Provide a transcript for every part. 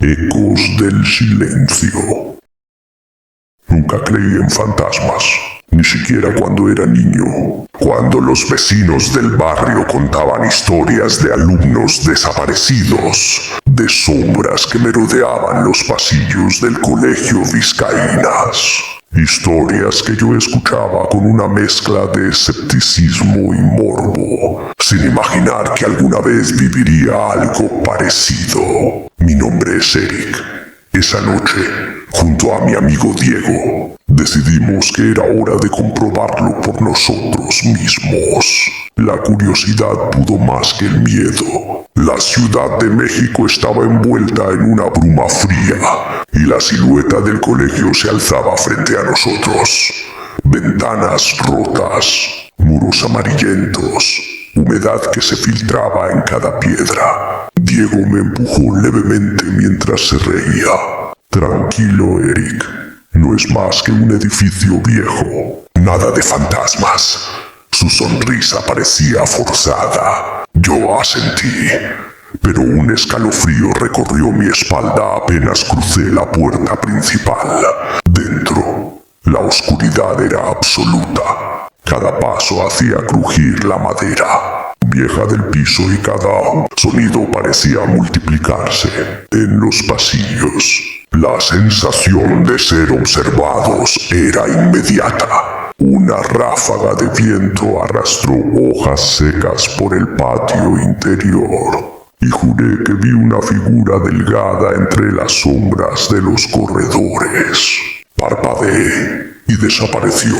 Ecos del silencio. Nunca creí en fantasmas, ni siquiera cuando era niño. Cuando los vecinos del barrio contaban historias de alumnos desaparecidos, de sombras que merodeaban los pasillos del colegio Vizcaínas. Historias que yo escuchaba con una mezcla de escepticismo y morbo, sin imaginar que alguna vez viviría algo parecido. Mi nombre es Eric. Esa noche, junto a mi amigo Diego, decidimos que era hora de comprobarlo por nosotros mismos. La curiosidad pudo más que el miedo. La Ciudad de México estaba envuelta en una bruma fría y la silueta del colegio se alzaba frente a nosotros. Ventanas rotas, muros amarillentos, humedad que se filtraba en cada piedra. Diego me empujó levemente mientras se reía. Tranquilo, Eric. No es más que un edificio viejo. Nada de fantasmas. Su sonrisa parecía forzada. Yo asentí, pero un escalofrío recorrió mi espalda apenas crucé la puerta principal. Dentro, la oscuridad era absoluta. Cada paso hacía crujir la madera vieja del piso y cada sonido parecía multiplicarse en los pasillos. La sensación de ser observados era inmediata. Una ráfaga de viento arrastró hojas secas por el patio interior y juré que vi una figura delgada entre las sombras de los corredores. Parpadeé y desapareció.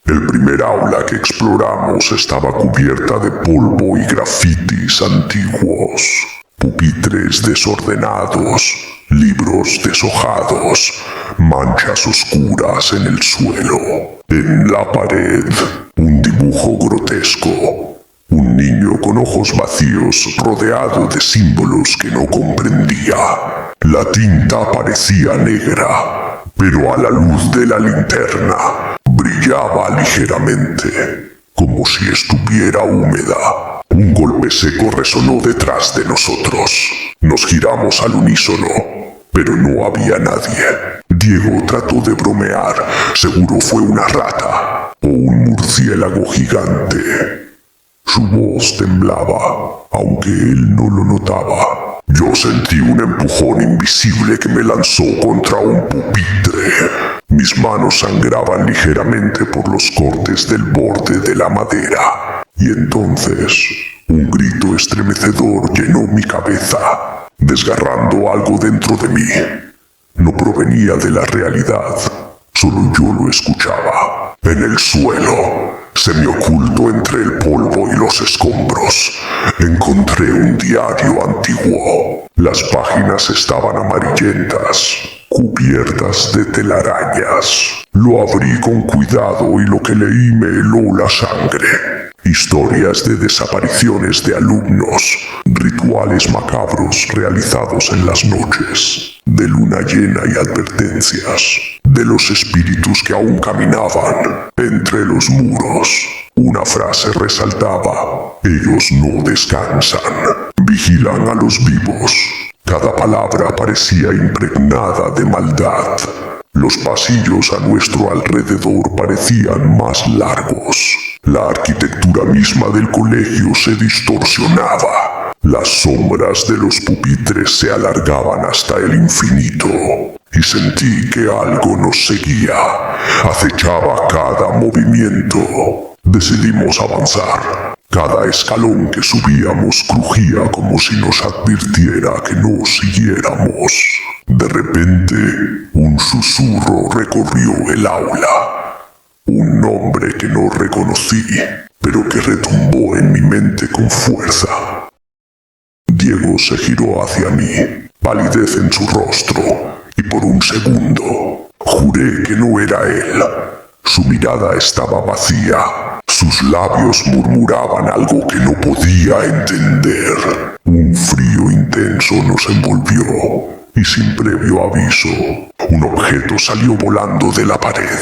El primer aula que exploramos estaba cubierta de polvo y grafitis antiguos, pupitres desordenados, libros deshojados, manchas oscuras en el suelo. En la pared, un dibujo grotesco. Un niño con ojos vacíos rodeado de símbolos que no comprendía. La tinta parecía negra, pero a la luz de la linterna brillaba ligeramente, como si estuviera húmeda. Un golpe seco resonó detrás de nosotros. Nos giramos al unísono, pero no había nadie. Diego trató de bromear. Seguro fue una rata o un murciélago gigante. Su voz temblaba, aunque él no lo notaba. Yo sentí un empujón invisible que me lanzó contra un pupitre. Mis manos sangraban ligeramente por los cortes del borde de la madera. Y entonces, un grito estremecedor llenó mi cabeza, desgarrando algo dentro de mí. No provenía de la realidad, solo yo lo escuchaba. En el suelo, semioculto entre el polvo y los escombros, encontré un diario antiguo. Las páginas estaban amarillentas, cubiertas de telarañas. Lo abrí con cuidado y lo que leí me heló la sangre. Historias de desapariciones de alumnos, rituales macabros realizados en las noches, de luna llena y advertencias, de los espíritus que aún caminaban entre los muros. Una frase resaltaba: ellos no descansan, vigilan a los vivos. Cada palabra parecía impregnada de maldad. Los pasillos a nuestro alrededor parecían más largos. La arquitectura misma del colegio se distorsionaba. Las sombras de los pupitres se alargaban hasta el infinito. Y sentí que algo nos seguía. Acechaba cada movimiento. Decidimos avanzar. Cada escalón que subíamos crujía como si nos advirtiera que no siguiéramos. De repente, un susurro recorrió el aula. Un nombre que no reconocí, pero que retumbó en mi mente con fuerza. Diego se giró hacia mí, palidez en su rostro, y por un segundo juré que no era él. Su mirada estaba vacía. Sus labios murmuraban algo que no podía entender. Un frío intenso nos envolvió, y sin previo aviso, un objeto salió volando de la pared,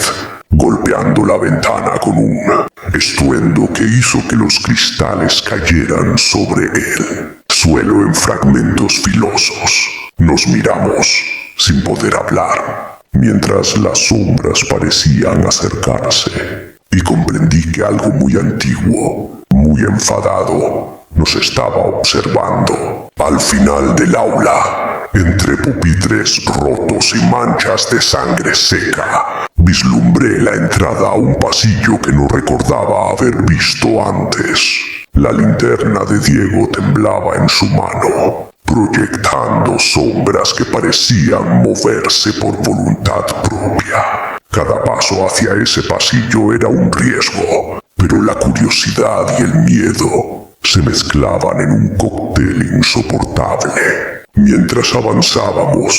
golpeando la ventana con un estruendo que hizo que los cristales cayeran sobre él. Suelo en fragmentos filosos. Nos miramos, sin poder hablar, mientras las sombras parecían acercarse, y comprendí que algo muy antiguo, muy enfadado, nos estaba observando. Al final del aula, entre pupitres rotos y manchas de sangre seca, vislumbré la entrada a un pasillo que no recordaba haber visto antes. La linterna de Diego temblaba en su mano, proyectando sombras que parecían moverse por voluntad propia. Cada paso hacia ese pasillo era un riesgo, pero la curiosidad y el miedo se mezclaban en un cóctel insoportable. Mientras avanzábamos,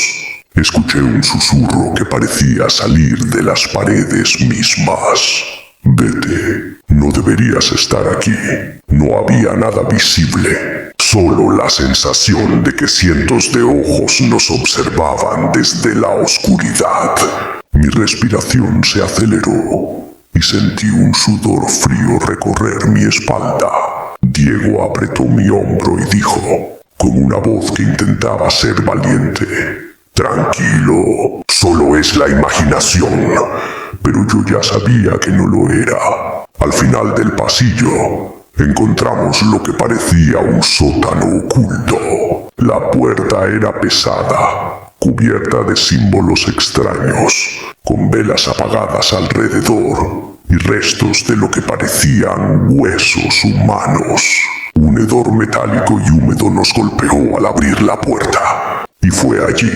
escuché un susurro que parecía salir de las paredes mismas. Vete, no deberías estar aquí. No había nada visible, solo la sensación de que cientos de ojos nos observaban desde la oscuridad. Mi respiración se aceleró y sentí un sudor frío recorrer mi espalda. Diego apretó mi hombro y dijo, con una voz que intentaba ser valiente, «Tranquilo, solo es la imaginación». Pero yo ya sabía que no lo era. Al final del pasillo, encontramos lo que parecía un sótano oculto. La puerta era pesada, cubierta de símbolos extraños, con velas apagadas alrededor y restos de lo que parecían huesos humanos. Un hedor metálico y húmedo nos golpeó al abrir la puerta, y fue allí,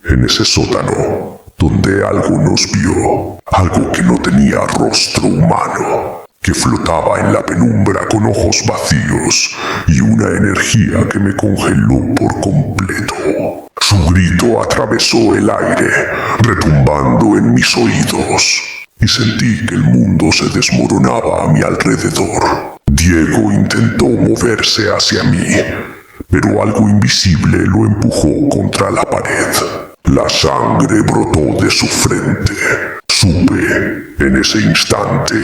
en ese sótano, donde algo nos vio, algo que no tenía rostro humano, que flotaba en la penumbra con ojos vacíos y una energía que me congeló por completo. Su grito atravesó el aire, retumbando en mis oídos, y sentí que el mundo se desmoronaba a mi alrededor. Diego intentó moverse hacia mí, pero algo invisible lo empujó contra la pared. La sangre brotó de su frente. Supe, en ese instante,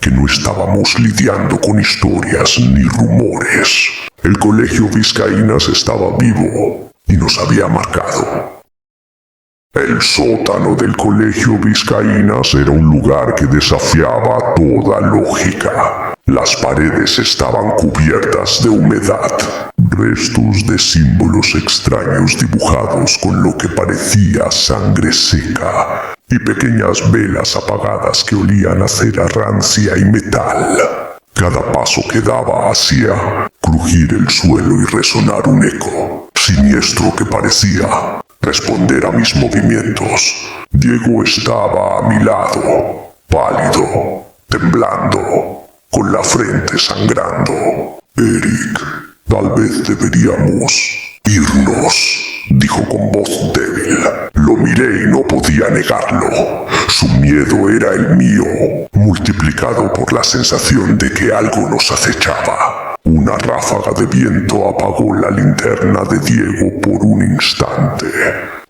que no estábamos lidiando con historias ni rumores. El colegio Vizcaínas estaba vivo y nos había marcado. El sótano del colegio Vizcaínas era un lugar que desafiaba toda lógica. Las paredes estaban cubiertas de humedad, restos de símbolos extraños dibujados con lo que parecía sangre seca, y pequeñas velas apagadas que olían a cera rancia y metal. Cada paso que daba hacía crujir el suelo y resonar un eco siniestro que parecía responder a mis movimientos. Diego estaba a mi lado, pálido, temblando, con la frente sangrando. «Eric, tal vez deberíamos irnos», dijo con voz débil. Lo miré y no podía negarlo. Su miedo era el mío, multiplicado por la sensación de que algo nos acechaba. Una ráfaga de viento apagó la linterna de Diego por un instante,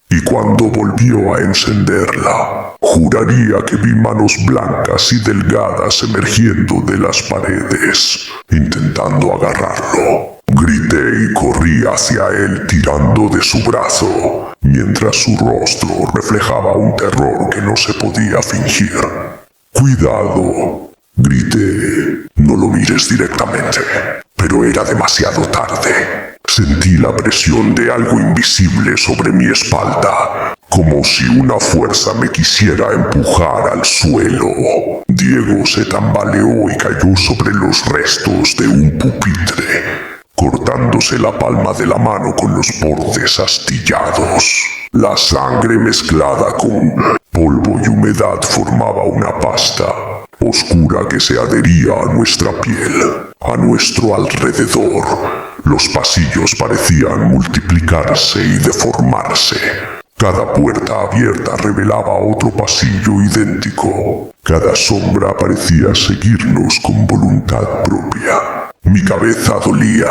y cuando volvió a encenderla, juraría que vi manos blancas y delgadas emergiendo de las paredes, intentando agarrarlo. Grité y corrí hacia él tirando de su brazo, mientras su rostro reflejaba un terror que no se podía fingir. «Cuidado», grité. «No lo mires directamente». Pero era demasiado tarde. Sentí la presión de algo invisible sobre mi espalda, como si una fuerza me quisiera empujar al suelo. Diego se tambaleó y cayó sobre los restos de un pupitre, cortándose la palma de la mano con los bordes astillados. La sangre mezclada con polvo y humedad formaba una pasta oscura que se adhería a nuestra piel. A nuestro alrededor, los pasillos parecían multiplicarse y deformarse. Cada puerta abierta revelaba otro pasillo idéntico. Cada sombra parecía seguirnos con voluntad propia. Mi cabeza dolía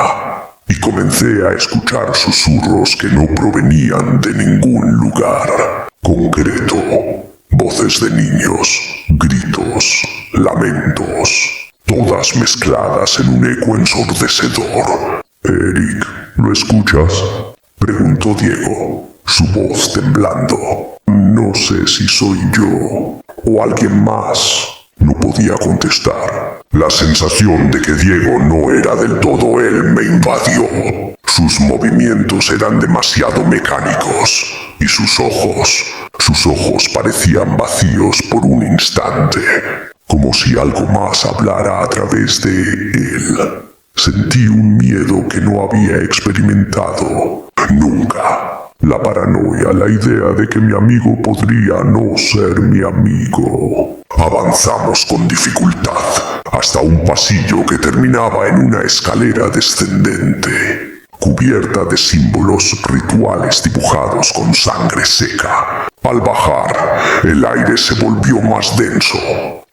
y comencé a escuchar susurros que no provenían de ningún lugar concreto. Voces de niños, gritos, lamentos, todas mezcladas en un eco ensordecedor. «Eric, ¿lo escuchas?», Preguntó Diego, su voz temblando. No sé si soy yo o alguien más. No podía contestar. La sensación de que Diego no era del todo él me invadió. Sus movimientos eran demasiado mecánicos y sus ojos parecían vacíos por un instante, como si algo más hablara a través de él. Sentí un miedo que no había experimentado nunca. La paranoia, la idea de que mi amigo podría no ser mi amigo. Avanzamos con dificultad hasta un pasillo que terminaba en una escalera descendente, cubierta de símbolos rituales dibujados con sangre seca. Al bajar, el aire se volvió más denso,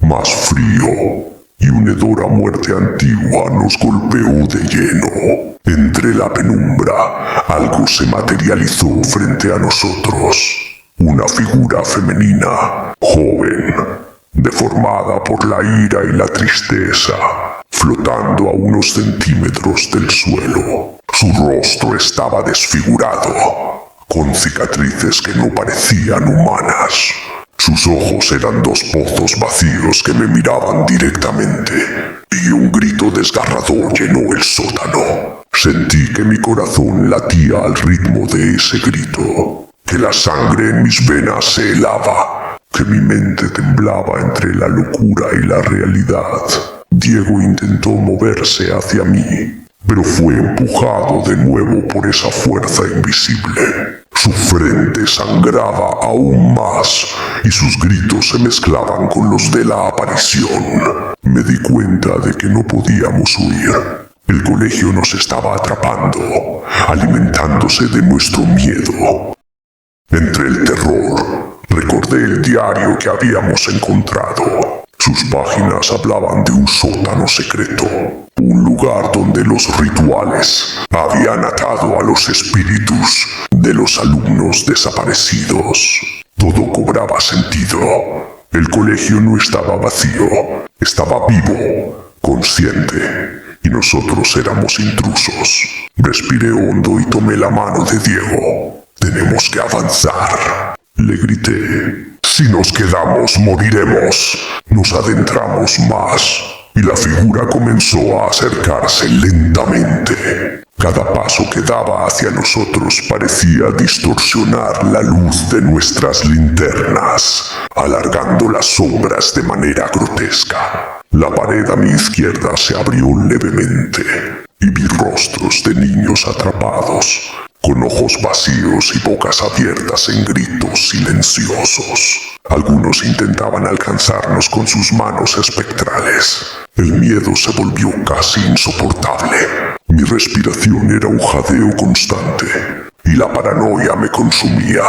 más frío, y un hedor a muerte antigua nos golpeó de lleno. Entre la penumbra, algo se materializó frente a nosotros. Una figura femenina, joven, deformada por la ira y la tristeza, flotando a unos centímetros del suelo. Su rostro estaba desfigurado, con cicatrices que no parecían humanas. Sus ojos eran dos pozos vacíos que me miraban directamente, y un grito desgarrador llenó el sótano. Sentí que mi corazón latía al ritmo de ese grito, que la sangre en mis venas se helaba, que mi mente temblaba entre la locura y la realidad. Diego intentó moverse hacia mí, pero fue empujado de nuevo por esa fuerza invisible. Su frente sangraba aún más y sus gritos se mezclaban con los de la aparición. Me di cuenta de que no podíamos huir. El colegio nos estaba atrapando, alimentándose de nuestro miedo. Entre el terror, recordé el diario que habíamos encontrado. Sus páginas hablaban de un sótano secreto, un lugar donde los rituales habían atado a los espíritus de los alumnos desaparecidos. Todo cobraba sentido. El colegio no estaba vacío, estaba vivo, consciente, y nosotros éramos intrusos. Respiré hondo y tomé la mano de Diego. Tenemos que avanzar, le grité. Si nos quedamos, moriremos. Nos adentramos más, y la figura comenzó a acercarse lentamente. Cada paso que daba hacia nosotros parecía distorsionar la luz de nuestras linternas, alargando las sombras de manera grotesca. La pared a mi izquierda se abrió levemente, y vi rostros de niños atrapados, con ojos vacíos y bocas abiertas en gritos silenciosos. Algunos intentaban alcanzarnos con sus manos espectrales. El miedo se volvió casi insoportable. Mi respiración era un jadeo constante, y la paranoia me consumía.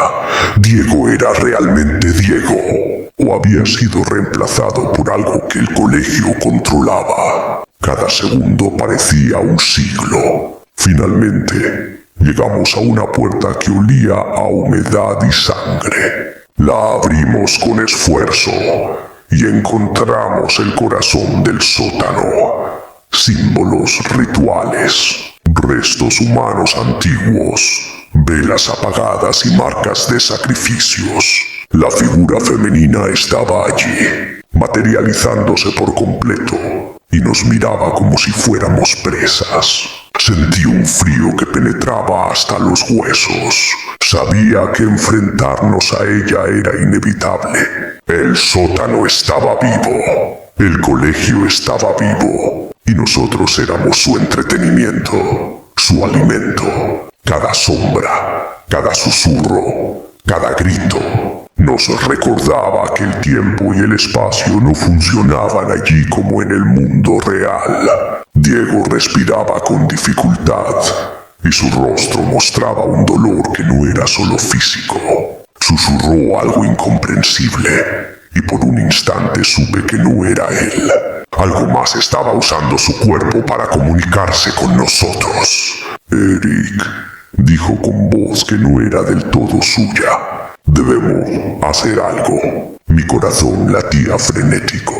¿Diego era realmente Diego, o había sido reemplazado por algo que el colegio controlaba? Cada segundo parecía un siglo. Finalmente, llegamos a una puerta que olía a humedad y sangre. La abrimos con esfuerzo y encontramos el corazón del sótano. Símbolos rituales, restos humanos antiguos, velas apagadas y marcas de sacrificios. La figura femenina estaba allí, materializándose por completo, y nos miraba como si fuéramos presas. Sentí un frío que penetraba hasta los huesos. Sabía que enfrentarnos a ella era inevitable. El sótano estaba vivo. El colegio estaba vivo. Y nosotros éramos su entretenimiento, su alimento. Cada sombra, cada susurro, cada grito nos recordaba que el tiempo y el espacio no funcionaban allí como en el mundo real. Diego respiraba con dificultad y su rostro mostraba un dolor que no era solo físico. Susurró algo incomprensible y por un instante supe que no era él. Algo más estaba usando su cuerpo para comunicarse con nosotros. Eric, dijo con voz que no era del todo suya. Debemos hacer algo. Mi corazón latía frenético.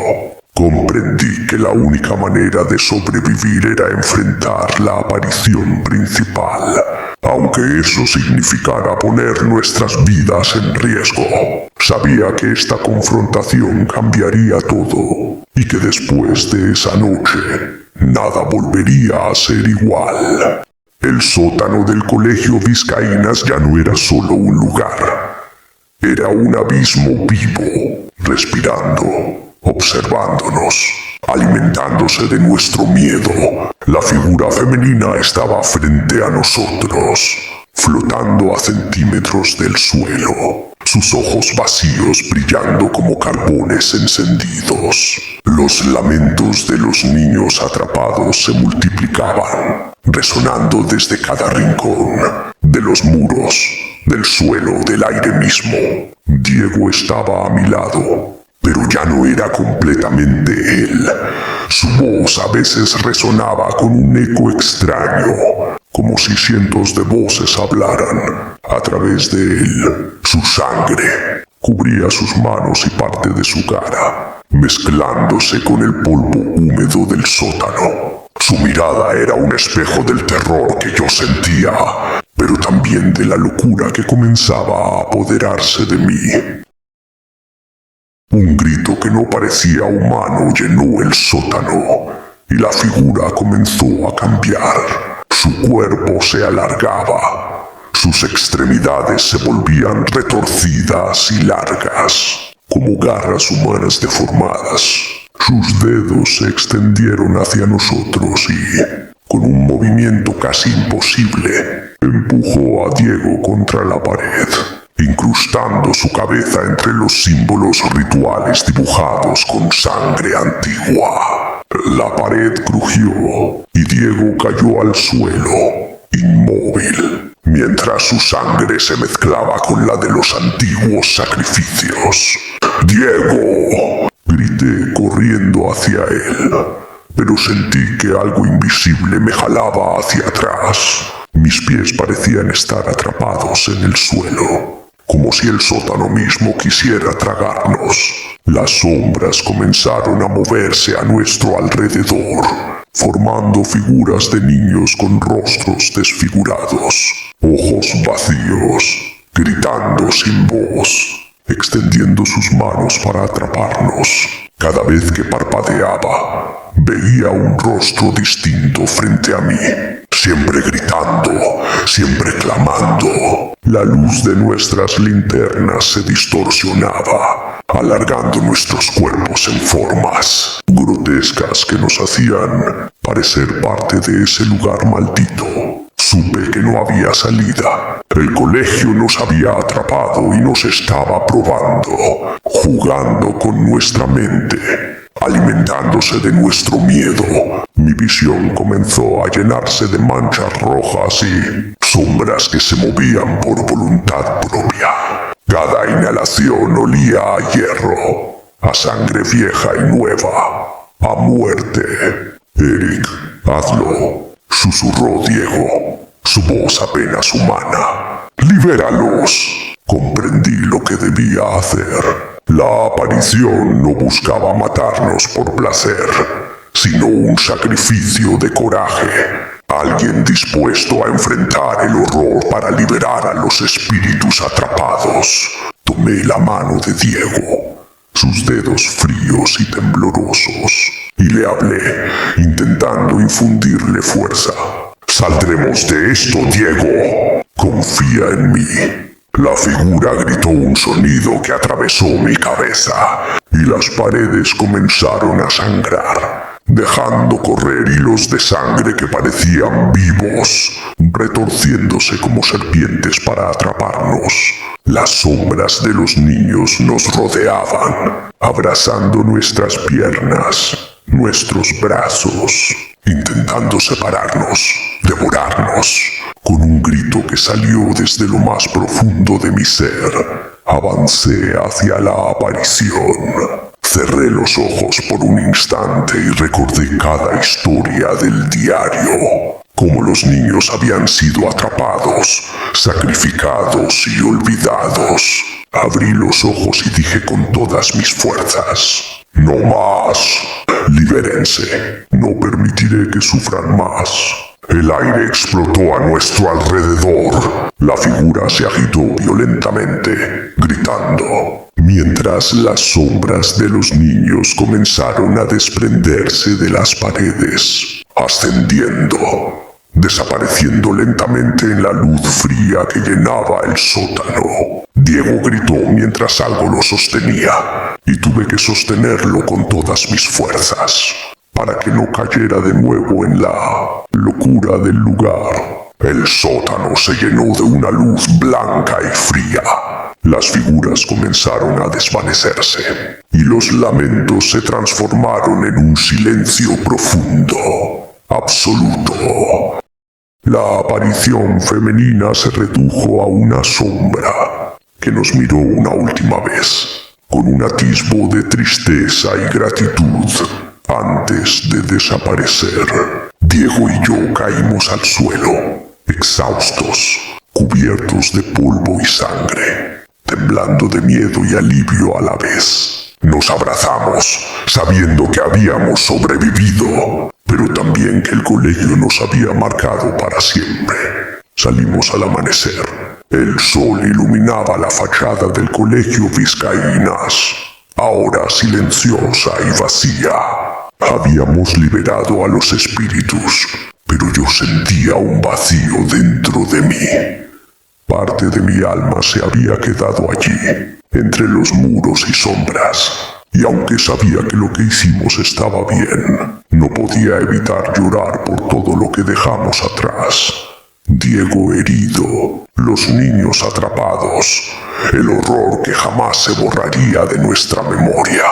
Comprendí que la única manera de sobrevivir era enfrentar la aparición principal, aunque eso significara poner nuestras vidas en riesgo. Sabía que esta confrontación cambiaría todo, y que después de esa noche, nada volvería a ser igual. El sótano del colegio Vizcaínas ya no era solo un lugar. Era un abismo vivo, respirando, observándonos, alimentándose de nuestro miedo. La figura femenina estaba frente a nosotros, flotando a centímetros del suelo, sus ojos vacíos brillando como carbones encendidos. Los lamentos de los niños atrapados se multiplicaban, resonando desde cada rincón, de los muros, del suelo, del aire mismo. Diego estaba a mi lado, pero ya no era completamente él. Su voz a veces resonaba con un eco extraño, como si cientos de voces hablaran a través de él. Su sangre cubría sus manos y parte de su cara, mezclándose con el polvo húmedo del sótano. Su mirada era un espejo del terror que yo sentía, pero también de la locura que comenzaba a apoderarse de mí. Un grito que no parecía humano llenó el sótano, y la figura comenzó a cambiar. Su cuerpo se alargaba, sus extremidades se volvían retorcidas y largas, como garras humanas deformadas. Sus dedos se extendieron hacia nosotros y, con un movimiento casi imposible, empujó a Diego contra la pared, incrustando su cabeza entre los símbolos rituales dibujados con sangre antigua. La pared crujió y Diego cayó al suelo, inmóvil, mientras su sangre se mezclaba con la de los antiguos sacrificios. ¡Diego!, grité corriendo hacia él, pero sentí que algo invisible me jalaba hacia atrás. Mis pies parecían estar atrapados en el suelo, como si el sótano mismo quisiera tragarnos. Las sombras comenzaron a moverse a nuestro alrededor, formando figuras de niños con rostros desfigurados, ojos vacíos, gritando sin voz, extendiendo sus manos para atraparnos. Cada vez que parpadeaba, veía un rostro distinto frente a mí, siempre gritando, siempre clamando. La luz de nuestras linternas se distorsionaba, alargando nuestros cuerpos en formas grotescas que nos hacían parecer parte de ese lugar maldito. Supe que no había salida. El colegio nos había atrapado y nos estaba probando, jugando con nuestra mente, alimentándose de nuestro miedo. Mi visión comenzó a llenarse de manchas rojas y sombras que se movían por voluntad propia. Cada inhalación olía a hierro, a sangre vieja y nueva, a muerte. Eric, hazlo, susurró Diego, su voz apenas humana. ¡Libéralos! Comprendí lo que debía hacer. La aparición no buscaba matarnos por placer, sino un sacrificio de coraje. Alguien dispuesto a enfrentar el horror para liberar a los espíritus atrapados. Tomé la mano de Diego, sus dedos fríos y temblorosos, y le hablé, intentando infundirle fuerza. «Saldremos de esto, Diego. Confía en mí». La figura gritó un sonido que atravesó mi cabeza, y las paredes comenzaron a sangrar, dejando correr hilos de sangre que parecían vivos, retorciéndose como serpientes para atraparnos. Las sombras de los niños nos rodeaban, abrazando nuestras piernas, nuestros brazos, intentando separarnos, devorarnos. Con un grito que salió desde lo más profundo de mi ser, avancé hacia la aparición. Cerré los ojos por un instante y recordé cada historia del diario. Cómo los niños habían sido atrapados, sacrificados y olvidados. Abrí los ojos y dije con todas mis fuerzas: No más. Libérense. No permitiré que sufran más. El aire explotó a nuestro alrededor. La figura se agitó violentamente, gritando, mientras las sombras de los niños comenzaron a desprenderse de las paredes, ascendiendo, desapareciendo lentamente en la luz fría que llenaba el sótano. Diego gritó mientras algo lo sostenía, y tuve que sostenerlo con todas mis fuerzas, para que no cayera de nuevo en la locura del lugar. El sótano se llenó de una luz blanca y fría. Las figuras comenzaron a desvanecerse, y los lamentos se transformaron en un silencio profundo, absoluto. La aparición femenina se redujo a una sombra que nos miró una última vez, con un atisbo de tristeza y gratitud, antes de desaparecer. Diego y yo caímos al suelo, exhaustos, cubiertos de polvo y sangre, temblando de miedo y alivio a la vez. Nos abrazamos, sabiendo que habíamos sobrevivido, pero también que el colegio nos había marcado para siempre. Salimos al amanecer. El sol iluminaba la fachada del colegio Vizcaínas, ahora silenciosa y vacía. Habíamos liberado a los espíritus, pero yo sentía un vacío dentro de mí. Parte de mi alma se había quedado allí, entre los muros y sombras, y aunque sabía que lo que hicimos estaba bien, no podía evitar llorar por todo lo que dejamos atrás. Diego herido, los niños atrapados, el horror que jamás se borraría de nuestra memoria.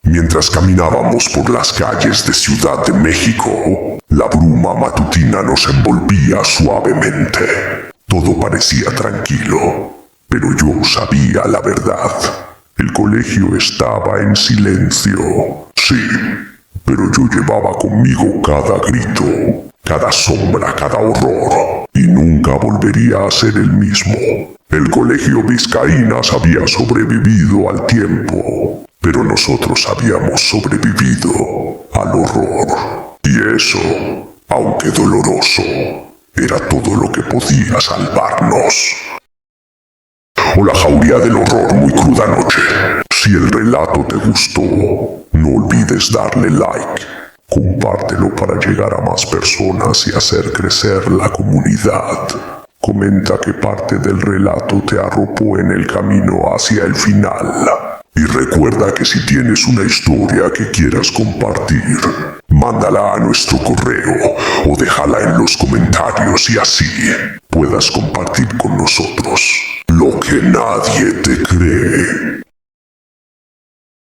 Mientras caminábamos por las calles de Ciudad de México, la bruma matutina nos envolvía suavemente. Todo parecía tranquilo, pero yo sabía la verdad. El colegio estaba en silencio, sí, pero yo llevaba conmigo cada grito, cada sombra, cada horror, y nunca volvería a ser el mismo. El colegio Vizcaínas había sobrevivido al tiempo, pero nosotros habíamos sobrevivido al horror. Y eso, aunque doloroso, era todo lo que podía salvarnos. O la jauría del horror, muy cruda noche. Si el relato te gustó, no olvides darle like. Compártelo para llegar a más personas y hacer crecer la comunidad. Comenta qué parte del relato te arropó en el camino hacia el final. Y recuerda que si tienes una historia que quieras compartir, mándala a nuestro correo o déjala en los comentarios y así puedas compartir con nosotros lo que nadie te cree.